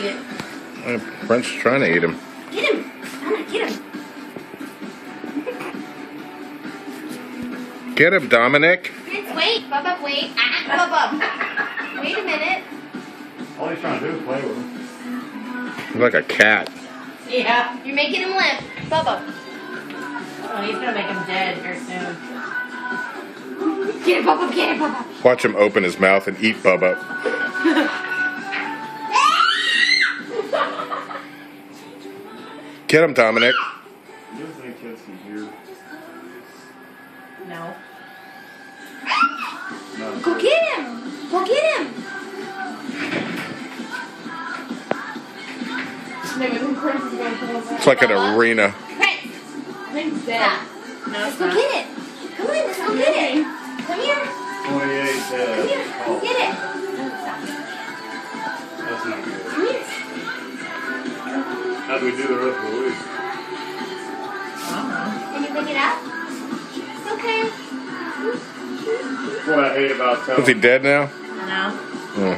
eat it. Brent's trying to eat him. Get him! Dominic, get him! Get him, Dominic. Prince, wait! Bubba, wait! Bubba! Wait a minute. All he's trying to do is play with him. He's like a cat. Yeah. You're making him limp. Bubba. Oh, he's gonna make him dead here soon. Get it, Bubba, get it, Bubba! Watch him open his mouth and eat Bubba. Get him, Dominic. You ever think kids can hear? No. No. Go get him! Go get him! It's like an arena. Prince! Prince dead. No, Let's it's go not. get it! Come on, let's go get it! Come here! 28 Come here! Go get it! That's not good. Come here! How do we do the rest of the week? Can you pick it up? It's okay. That's what I hate about telling. Is he dead now? No. Hmm.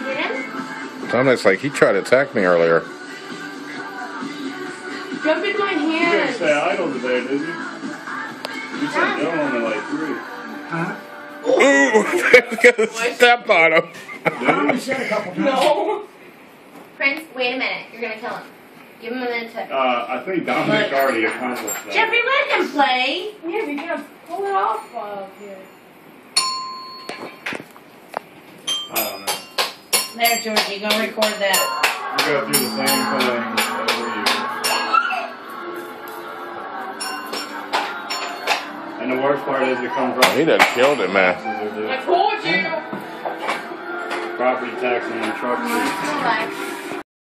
Get him? Dominic's like, he tried to attack me earlier. Jump in my You didn't hand! stay idle today, did you? You said no on the like 3. Ooh! Step on him. No! Prince, wait a minute. You're gonna kill him. Give him a minute to... I think Dominic already accomplished that. Jeffrey, let him play. Yeah, you're gonna pull it off of here. I don't know. There, Georgie, go record that. We go through the same thing every year. And the worst part is it comes right. He done killed him, man. I told you! Property tax and truck fees. Relax.